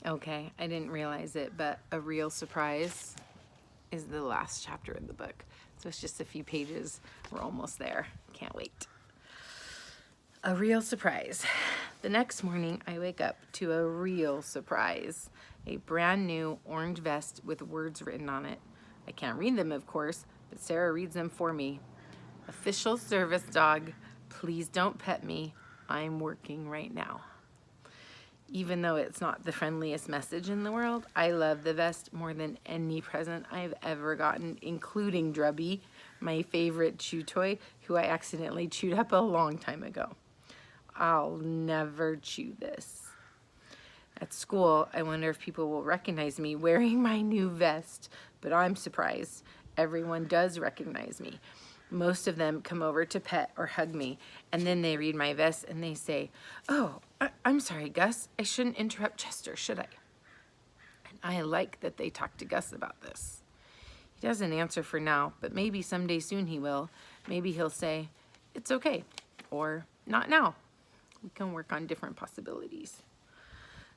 Okay, I didn't realize it, but A Real Surprise is the last chapter of the book. So it's just a few pages. We're almost there. Can't wait. A real surprise. The next morning, I wake up to a real surprise. A brand new orange vest with words written on it. I can't read them, of course, but Sarah reads them for me. Official service dog, please don't pet me. I'm working right now. Even though it's not the friendliest message in the world, I love the vest more than any present I've ever gotten, including Drubby, my favorite chew toy, who I accidentally chewed up a long time ago. I'll never chew this. At school, I wonder if people will recognize me wearing my new vest, but I'm surprised. Everyone does recognize me. Most of them come over to pet or hug me, and then they read my vest and they say, "Oh, I'm sorry, Gus. I shouldn't interrupt Chester, should I?" And I like that they talk to Gus about this. He doesn't answer for now, but maybe someday soon he will. Maybe he'll say, "It's okay," or "Not now." We can work on different possibilities.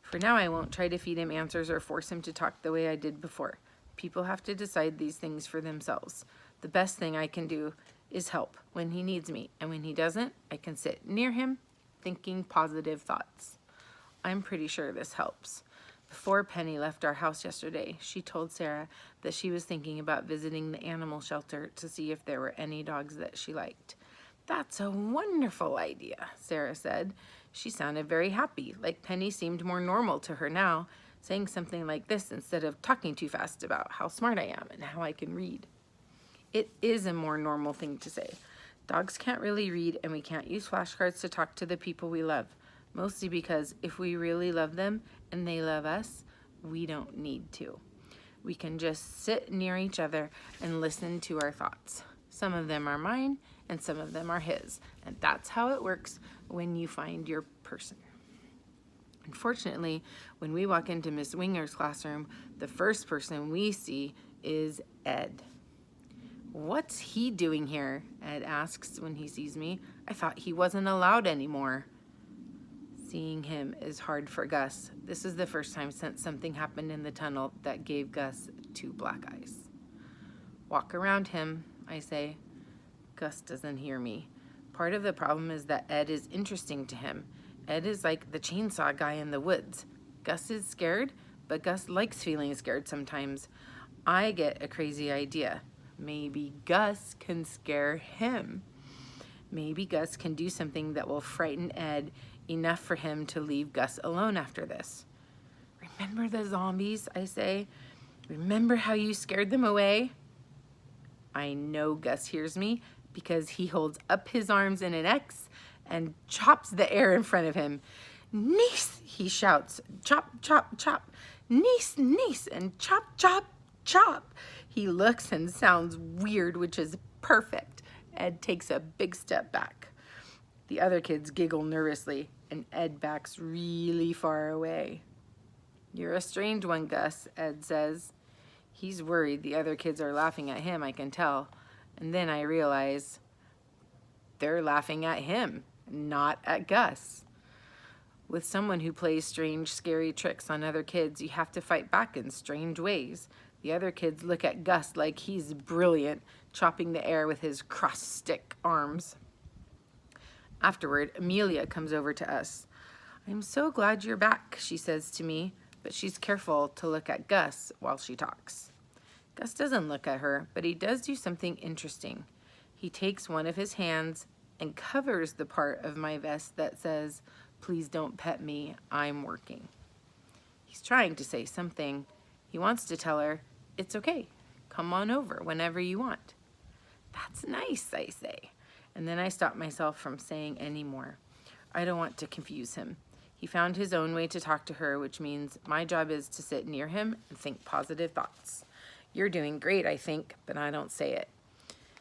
For now, I won't try to feed him answers or force him to talk the way I did before. People have to decide these things for themselves. The best thing I can do is help when he needs me, and when he doesn't, I can sit near him thinking positive thoughts. I'm pretty sure this helps. Before Penny left our house yesterday, she told Sarah that she was thinking about visiting the animal shelter to see if there were any dogs that she liked. "That's a wonderful idea," Sarah said. She sounded very happy, like Penny seemed more normal to her now, saying something like this instead of talking too fast about how smart I am and how I can read. It is a more normal thing to say. Dogs can't really read, and we can't use flashcards to talk to the people we love, mostly because if we really love them and they love us, we don't need to. We can just sit near each other and listen to our thoughts. Some of them are mine, and some of them are his, and that's how it works when you find your person. Unfortunately, when we walk into Miss Winger's classroom, the first person we see is Ed. "What's he doing here?" Ed asks when he sees me. "I thought he wasn't allowed anymore." Seeing him is hard for Gus. This is the first time since something happened in the tunnel that gave Gus 2 black eyes. "Walk around him," I say. Gus doesn't hear me. Part of the problem is that Ed is interesting to him. Ed is like the chainsaw guy in the woods. Gus is scared, but Gus likes feeling scared sometimes. I get a crazy idea. Maybe Gus can scare him. Maybe Gus can do something that will frighten Ed enough for him to leave Gus alone after this. "Remember the zombies?" I say. "Remember how you scared them away?" I know Gus hears me because he holds up his arms in an X and chops the air in front of him. "Niece," he shouts. "Chop, chop, chop. Niece, niece, and chop, chop, chop." He looks and sounds weird, which is perfect. Ed takes a big step back. The other kids giggle nervously, and Ed backs really far away. "You're a strange one, Gus," Ed says. He's worried the other kids are laughing at him, I can tell. And then I realize they're laughing at him, not at Gus. With someone who plays strange, scary tricks on other kids, you have to fight back in strange ways. The other kids look at Gus like he's brilliant, chopping the air with his cross-stick arms. Afterward, Amelia comes over to us. "I'm so glad you're back," she says to me, but she's careful to look at Gus while she talks. Gus doesn't look at her, but he does do something interesting. He takes one of his hands and covers the part of my vest that says, "Please don't pet me, I'm working." He's trying to say something. He wants to tell her, "It's okay, come on over whenever you want." "That's nice," I say. And then I stop myself from saying any more. I don't want to confuse him. He found his own way to talk to her, which means my job is to sit near him and think positive thoughts. "You're doing great," I think, but I don't say it.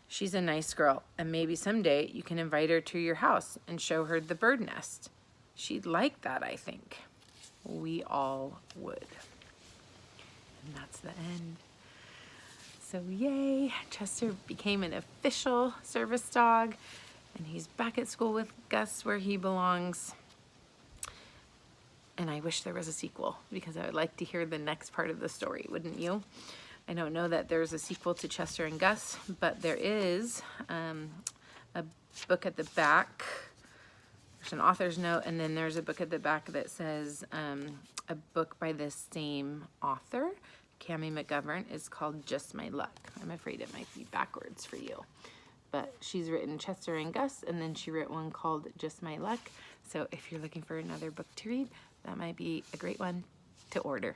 "She's a nice girl, and maybe someday you can invite her to your house and show her the bird nest. She'd like that, I think." We all would. And that's the end. So yay, Chester became an official service dog, and he's back at school with Gus where he belongs. And I wish there was a sequel because I would like to hear the next part of the story, wouldn't you? I don't know that there's a sequel to Chester and Gus, but there is a book at the back. There's an author's note, and then there's a book at the back that says a book by the same author, Cammie McGovern. It's called Just My Luck. I'm afraid it might be backwards for you. But she's written Chester and Gus, and then she wrote one called Just My Luck. So if you're looking for another book to read, that might be a great one to order.